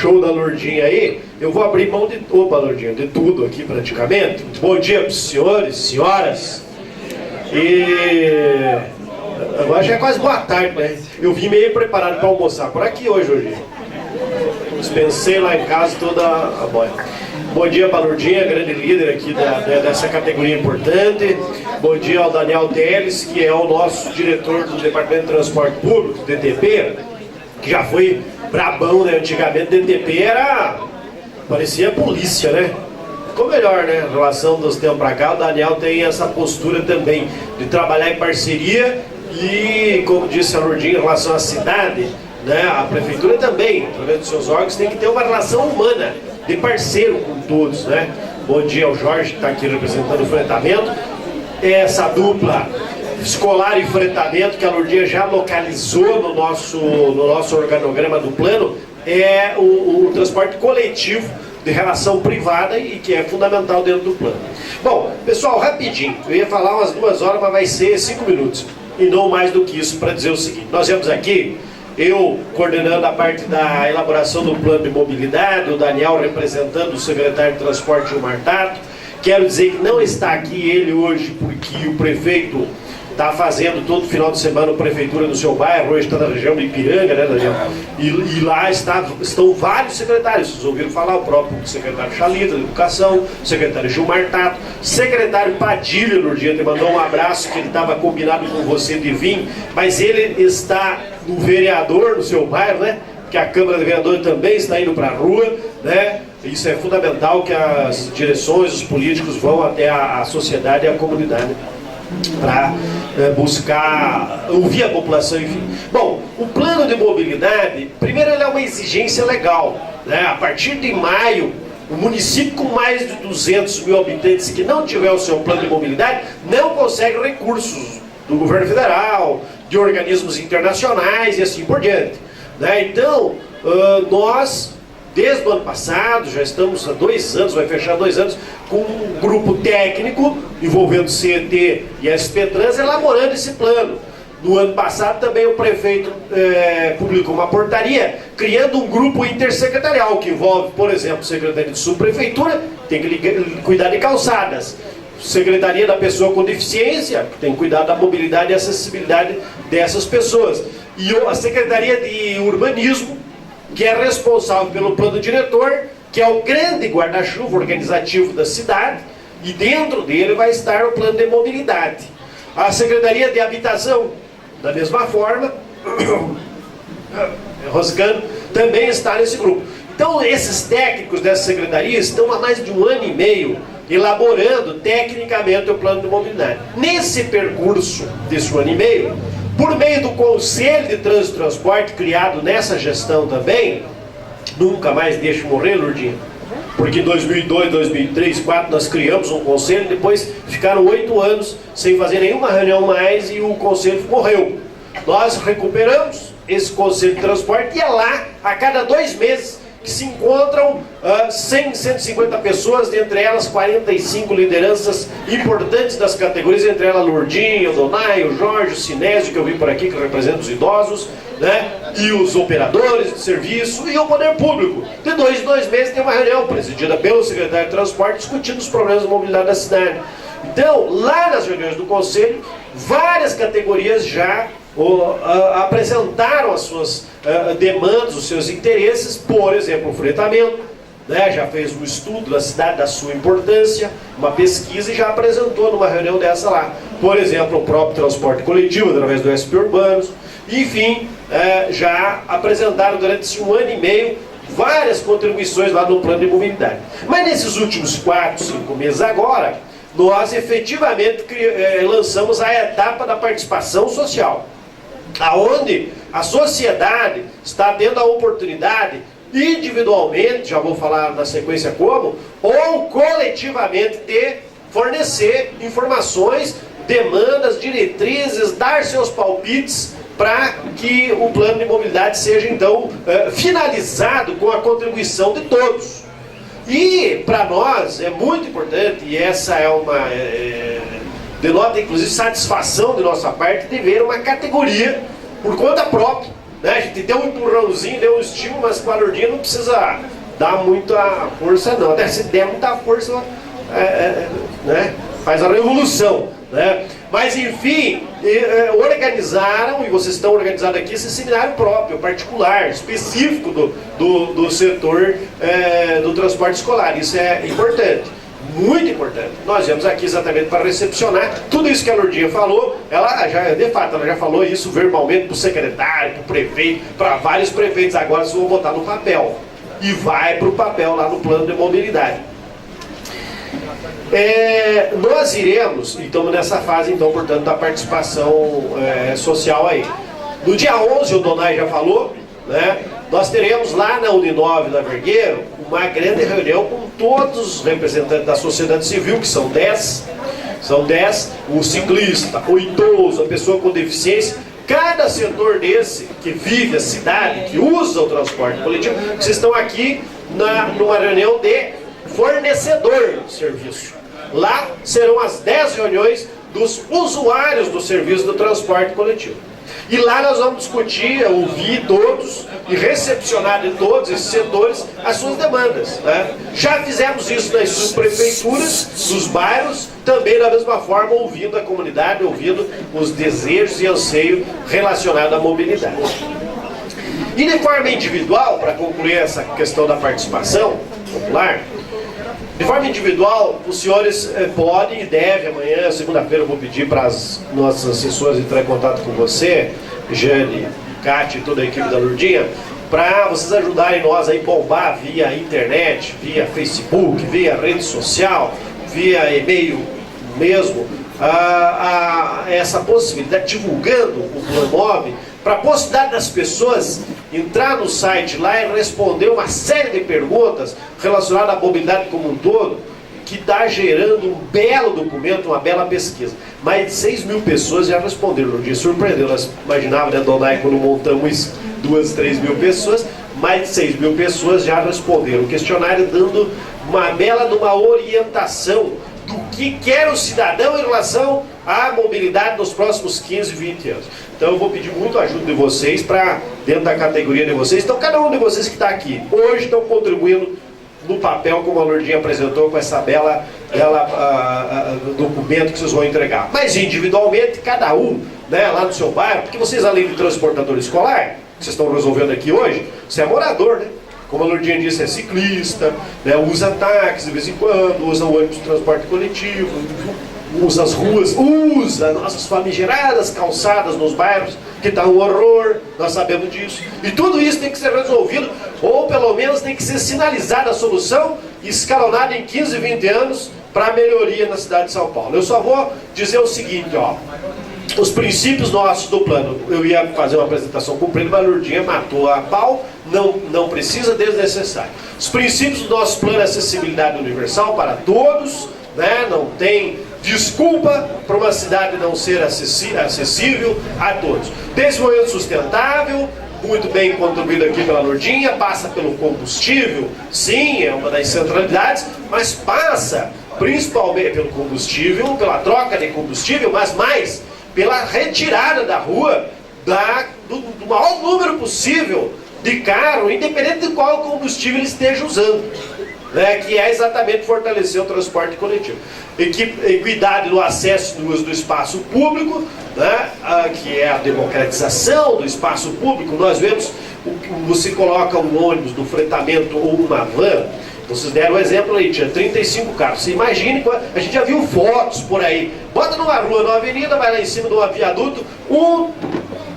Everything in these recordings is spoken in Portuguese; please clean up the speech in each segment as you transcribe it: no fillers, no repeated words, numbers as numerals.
show da Lourdinha aí, eu vou abrir mão de... Opa, Lourdinha, de tudo aqui praticamente. Bom dia para os senhores, senhoras. E... agora já é quase boa tarde, né? Eu vim meio preparado para almoçar por aqui hoje. Dispensei lá em casa toda a boia. Bom dia para a Lourdinha, grande líder aqui dessa categoria importante. Bom dia ao Daniel Teles, que é o nosso diretor do Departamento de Transporte Público, DTP, que já foi brabão, né? Antigamente DTP parecia polícia, né? Ficou melhor, né? Em relação dos tempos para cá, o Daniel tem essa postura também de trabalhar em parceria e, como disse a Lourdinha, em relação à cidade, né? A prefeitura também, através dos seus órgãos, tem que ter uma relação humana, de parceiro com todos, né? Bom dia ao Jorge, que está aqui representando o fretamento. Essa dupla escolar e fretamento que a Lourdinha já localizou no nosso organograma do plano é o transporte coletivo de relação privada e que é fundamental dentro do plano. Bom, pessoal, rapidinho, eu ia falar umas 2 horas, mas vai ser 5 minutos e não mais do que isso, para dizer o seguinte: nós vemos aqui, eu coordenando a parte da elaboração do plano de mobilidade, o Daniel representando o secretário de transporte Gilmar Tato. Quero dizer que não está aqui ele hoje porque o prefeito está fazendo todo final de semana a prefeitura do seu bairro, hoje está na região de Ipiranga, né, Daniel? E lá estão vários secretários, vocês ouviram falar, o próprio secretário Chalita, da Educação, o secretário Gilmar Tato, secretário Padilha, no dia, te mandou um abraço, que ele estava combinado com você de vir, mas ele está no vereador no seu bairro, né? Que a Câmara de Vereadores também está indo para a rua, né? Isso é fundamental, que as direções, os políticos vão até a sociedade e a comunidade para buscar, ouvir a população, enfim. Bom, o plano de mobilidade, primeiro, ele é uma exigência legal, né? A partir de maio, o município com mais de 200 mil habitantes que não tiver o seu plano de mobilidade não consegue recursos do governo federal, de organismos internacionais e assim por diante, né? Então, nós, desde o ano passado, já estamos há 2 anos, vai fechar 2 anos, com um grupo técnico envolvendo CET e SP Trans elaborando esse plano. No ano passado também o prefeito publicou uma portaria criando um grupo intersecretarial que envolve, por exemplo, Secretaria de Subprefeitura, tem que cuidar de calçadas, Secretaria da Pessoa com Deficiência, que tem que cuidar da mobilidade e acessibilidade dessas pessoas, e a Secretaria de Urbanismo, que é responsável pelo plano diretor, que é o grande guarda-chuva organizativo da cidade, e dentro dele vai estar o plano de mobilidade. A Secretaria de Habitação, da mesma forma, Roscano, também está nesse grupo. Então, esses técnicos dessa secretaria estão há mais de 1 ano e meio elaborando tecnicamente o plano de mobilidade. Nesse percurso desse 1 ano e meio, por meio do Conselho de Trânsito e Transporte, criado nessa gestão também, nunca mais deixe morrer, Lourdinha, porque em 2002, 2003, 2004 nós criamos um conselho, depois ficaram 8 anos sem fazer nenhuma reunião mais e o conselho morreu. Nós recuperamos esse Conselho de Transporte e é lá, a cada 2 meses, que se encontram 100, 150 pessoas, dentre elas 45 lideranças importantes das categorias, entre elas Lourdinha, o Donai, o Jorge, o Sinésio, que eu vi por aqui, que representa os idosos, né? E os operadores de serviço e o poder público. De 2 em 2 meses tem uma reunião presidida pelo secretário de Transporte discutindo os problemas de mobilidade da cidade. Então, lá nas reuniões do Conselho, várias categorias já apresentaram as suas demandas, os seus interesses, por exemplo, o fretamento, né, já fez um estudo da cidade, da sua importância, uma pesquisa e já apresentou numa reunião dessa lá. Por exemplo, o próprio transporte coletivo, através do SP Urbanos, enfim, já apresentaram durante esse 1 ano e meio várias contribuições lá no plano de mobilidade. Mas nesses últimos 4, 5 meses agora, nós efetivamente lançamos a etapa da participação social, aonde a sociedade está tendo a oportunidade, individualmente, já vou falar na sequência como, ou coletivamente, de fornecer informações, demandas, diretrizes, dar seus palpites para que o plano de mobilidade seja então finalizado com a contribuição de todos. E para nós é muito importante, e essa é uma denota inclusive satisfação de nossa parte, de ver uma categoria por conta própria né? A gente deu um empurrãozinho, deu um estímulo, mas com a Lourdinha não precisa dar muita força não. Até se der muita força, né? Faz a revolução, né? Mas enfim, organizaram, e vocês estão organizados aqui, esse seminário próprio, particular, específico do setor do transporte escolar. Isso é importante, muito importante. Nós viemos aqui exatamente para recepcionar tudo isso que a Lourdinha falou. Ela já, de fato, ela já falou isso verbalmente para o secretário, para o prefeito, para vários prefeitos. Agora vocês vão botar no papel. E vai para o papel lá no plano de mobilidade. Nós iremos, e estamos nessa fase, então, portanto, da participação social aí. No dia 11, o Donai já falou, né, nós teremos lá na Uninove, na Vergueiro, uma grande reunião com todos os representantes da sociedade civil, que são 10, o ciclista, o idoso, a pessoa com deficiência. Cada setor desse, que vive a cidade, que usa o transporte coletivo, vocês estão aqui numa reunião de fornecedor de serviço. Lá serão as 10 reuniões dos usuários do serviço do transporte coletivo. E lá nós vamos discutir, ouvir todos e recepcionar de todos esses setores as suas demandas, né? Já fizemos isso nas subprefeituras, nos bairros, também da mesma forma ouvindo a comunidade, ouvindo os desejos e anseios relacionados à mobilidade. E de forma individual, para concluir essa questão da participação popular, de forma individual, os senhores podem e devem, amanhã, segunda-feira, eu vou pedir para as nossas assessores entrar em contato com você, Jane, Cátia e toda a equipe da Lourdinha, para vocês ajudarem nós a bombar via internet, via Facebook, via rede social, via e-mail mesmo, essa possibilidade, divulgando o Planmob, para a possibilidade das pessoas entrar no site lá e responder uma série de perguntas relacionadas à mobilidade como um todo, que está gerando um belo documento, uma bela pesquisa. Mais de 6 mil pessoas já responderam no dia, surpreendeu. Nós imaginávamos, né, Donai, quando montamos isso, 2, 3 mil pessoas, mais de 6 mil pessoas já responderam o questionário, dando uma bela de uma orientação do que quer o cidadão em relação à mobilidade nos próximos 15, 20 anos. Então eu vou pedir muito a ajuda de vocês para, dentro da categoria de vocês, então cada um de vocês que está aqui, hoje estão contribuindo no papel, como a Lourdinha apresentou, com essa bela documento que vocês vão entregar. Mas individualmente, cada um, né, lá no seu bairro, porque vocês, além de transportador escolar, que vocês estão resolvendo aqui hoje, você é morador, né? Como a Lourdinha disse, é ciclista, né, usa táxi de vez em quando, usa o ônibus de transporte coletivo, usa as ruas, usa nossas famigeradas calçadas nos bairros, que está um horror, nós sabemos disso. E tudo isso tem que ser resolvido, ou pelo menos tem que ser sinalizada a solução, escalonada em 15, 20 anos, para a melhoria na cidade de São Paulo. Eu só vou dizer o seguinte, ó. Os princípios nossos do plano, eu ia fazer uma apresentação comprida, mas a Lourdinha matou a pau, não precisa, desnecessário. Os princípios do nosso plano é acessibilidade universal para todos, né? Não tem desculpa para uma cidade não ser acessível a todos. Desenvolvimento sustentável, muito bem contribuído aqui pela Lourdinha, passa pelo combustível, sim, é uma das centralidades, mas passa principalmente pelo combustível, pela troca de combustível, mas mais pela retirada da rua do maior número possível de carro, independente de qual combustível ele esteja usando, né, que é exatamente fortalecer o transporte coletivo. Equidade no acesso e no uso do espaço público, né, que é a democratização do espaço público. Nós vemos, você coloca um ônibus no fretamento ou uma van, vocês deram o exemplo aí, tinha 35 carros. Você imagine, a gente já viu fotos por aí. Bota numa rua, numa avenida, vai lá em cima de um viaduto,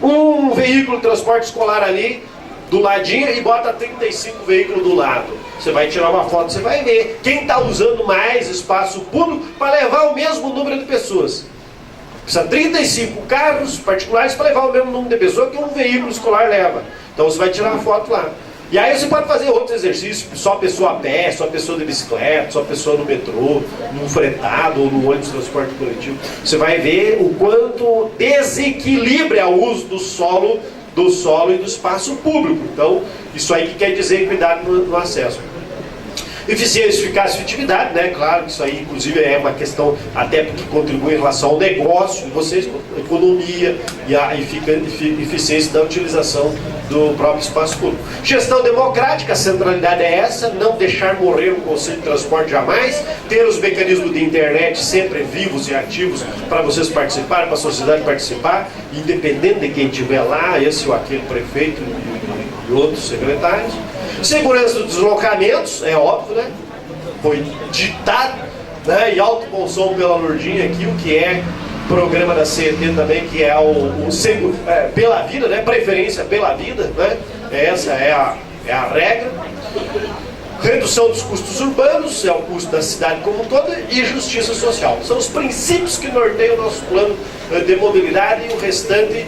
um veículo de transporte escolar ali, do ladinho, e bota 35 veículos do lado. Você vai tirar uma foto, você vai ver quem está usando mais espaço público para levar o mesmo número de pessoas. Precisa 35 carros particulares para levar o mesmo número de pessoas que um veículo escolar leva. Então você vai tirar uma foto lá. E aí você pode fazer outros exercícios, só pessoa a pé, só pessoa de bicicleta, só pessoa no metrô, no fretado ou no ônibus de transporte coletivo. Você vai ver o quanto desequilibra o uso do solo e do espaço público. Então, isso aí que quer dizer cuidado no acesso. Eficiência, eficácia e efetividade, né? Claro que isso aí, inclusive, é uma questão até porque contribui em relação ao negócio de vocês, a economia e a eficiência da utilização do próprio espaço público. Gestão democrática, a centralidade é essa, não deixar morrer o conceito de transporte jamais, ter os mecanismos de internet sempre vivos e ativos para vocês participarem, para a sociedade participar, independente de quem estiver lá, esse ou aquele prefeito e outros secretários. Segurança dos deslocamentos, é óbvio, né? Foi ditado, né, e alto bom som pela Lourdinha aqui, o que é programa da CET também, que é pela vida, né? Preferência pela vida, né? Essa é a regra. Redução dos custos urbanos, é o custo da cidade como um todo, e justiça social. São os princípios que norteiam o nosso plano de mobilidade, e o restante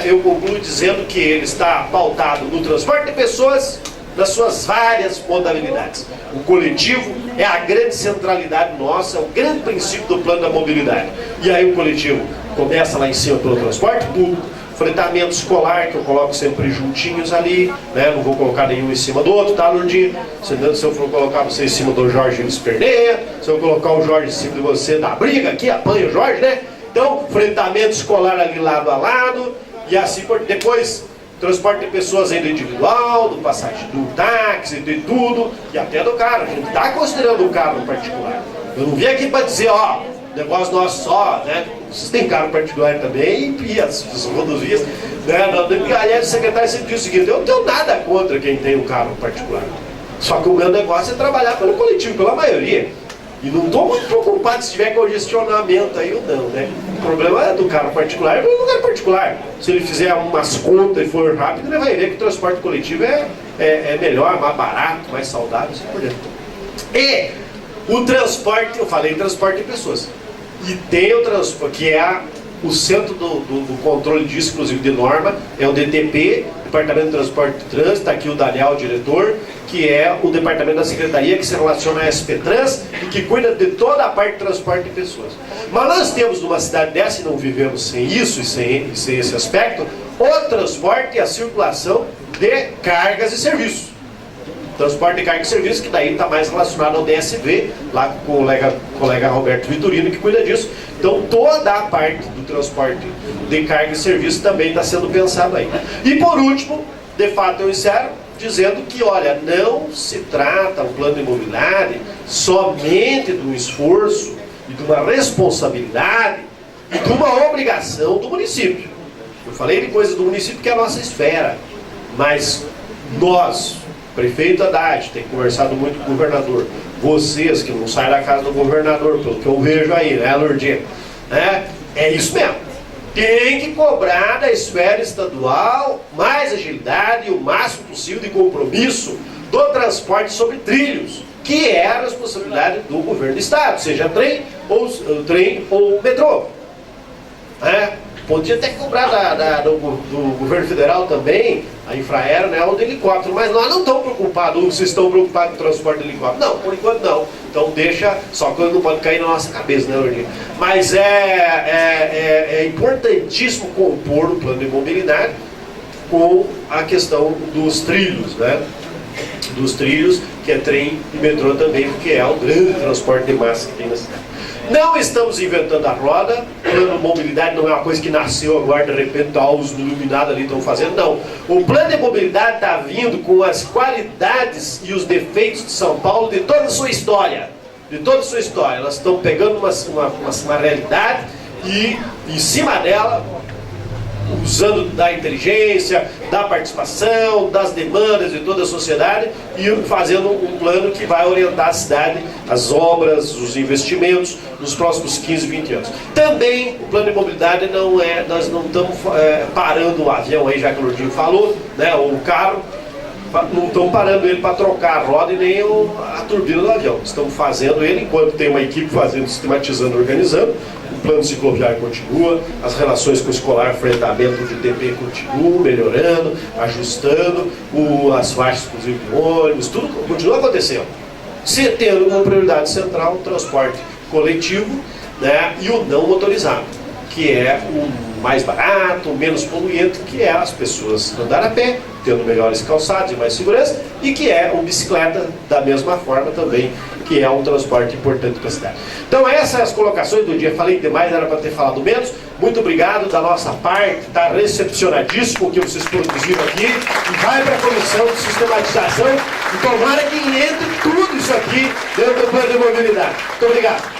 eu concluo dizendo que ele está pautado no transporte de pessoas, nas suas várias modalidades. O coletivo é a grande centralidade nossa, é o grande princípio do plano da mobilidade. E aí o coletivo começa lá em cima pelo transporte público, fretamento escolar, que eu coloco sempre juntinhos ali, né? Não vou colocar nenhum em cima do outro, tá, Lourdinha? Se eu for colocar você em cima do Jorge, ele esperneia. Se eu colocar o Jorge em cima de você, dá briga aqui, apanha o Jorge, né? Então, fretamento escolar ali lado a lado, e assim por depois, transporte de pessoas ainda individual, do passagem do táxi, de tudo, e até do carro. A gente está considerando o carro em particular. Eu não vim aqui para dizer, ó, negócio nosso só, né? Vocês têm carro particular também, e as rodovias, né? Aliás, o secretário sempre diz o seguinte: eu não tenho nada contra quem tem um carro particular. Só que o meu negócio é trabalhar pelo coletivo, pela maioria. E não estou muito preocupado se tiver congestionamento aí ou não, né? O problema é do carro particular, é do lugar particular. Se ele fizer umas contas e for rápido, ele vai ver que o transporte coletivo é melhor, mais barato, mais saudável, assim por diante. E o transporte, eu falei transporte de pessoas. E tem o transporte, que é o centro do controle disso, inclusive de norma, é o DTP, Departamento de Transporte e Trânsito, está aqui o Daniel, o diretor, que é o departamento da Secretaria que se relaciona à SP Trans e que cuida de toda a parte de transporte de pessoas. Mas nós temos numa cidade dessa, e não vivemos sem isso e sem esse aspecto, o transporte e a circulação de cargas e serviços. Transporte de carga e serviço, que daí está mais relacionado ao DSV, lá com o colega Roberto Vitorino, que cuida disso. Então toda a parte do transporte de carga e serviço também está sendo pensado aí. E por último, de fato eu encerro dizendo que, olha, não se trata o plano de mobilidade somente de um esforço e de uma responsabilidade e de uma obrigação do município. Eu falei de coisa do município que é a nossa esfera, mas nós, prefeito Haddad, tem conversado muito com o governador, vocês que não saem da casa do governador, pelo que eu vejo aí, né, Lourdinha? É isso mesmo. Tem que cobrar da esfera estadual mais agilidade e o máximo possível de compromisso do transporte sobre trilhos, que é a responsabilidade do governo do estado, seja trem ou metrô. Podia até cobrar do governo federal também, a Infraero, né, ou de helicóptero, mas nós não estamos preocupados, vocês estão preocupados com o transporte de helicóptero. Não, por enquanto não. Então deixa, só que não pode cair na nossa cabeça, né, Lourdinha? Mas é importantíssimo compor o plano de mobilidade com a questão dos trilhos, né? Dos trilhos, que é trem e metrô também, porque é o grande transporte de massa que tem na cidade. Não estamos inventando a roda, o plano de mobilidade não é uma coisa que nasceu agora, de repente, os iluminados ali estão fazendo, não. O plano de mobilidade está vindo com as qualidades e os defeitos de São Paulo de toda a sua história. De toda a sua história. Elas estão pegando uma realidade e, em cima dela, usando da inteligência, da participação, das demandas de toda a sociedade e fazendo um plano que vai orientar a cidade, as obras, os investimentos nos próximos 15, 20 anos. Também o plano de mobilidade não é, nós não estamos parando o avião aí, já que o Lourdinho falou, né, ou o carro, não estamos parando ele para trocar a roda e nem a turbina do avião. Estamos fazendo ele enquanto tem uma equipe fazendo, sistematizando, organizando. O plano cicloviário continua, as relações com o escolar, fretamento de DP continuam melhorando, ajustando, as faixas, inclusive, de ônibus, tudo continua acontecendo. Se tendo como prioridade central o transporte coletivo, né, e o não motorizado, que é o mais barato, o menos poluente, que é as pessoas andar a pé, tendo melhores calçados e mais segurança, e que é o bicicleta da mesma forma também, que é um transporte importante para a cidade. Então essas são as colocações do dia. Falei demais, era para ter falado menos. Muito obrigado da nossa parte, está recepcionadíssimo o que vocês produziram aqui, e vai para a comissão de sistematização, e tomara que entre tudo isso aqui dentro do plano de mobilidade. Muito obrigado.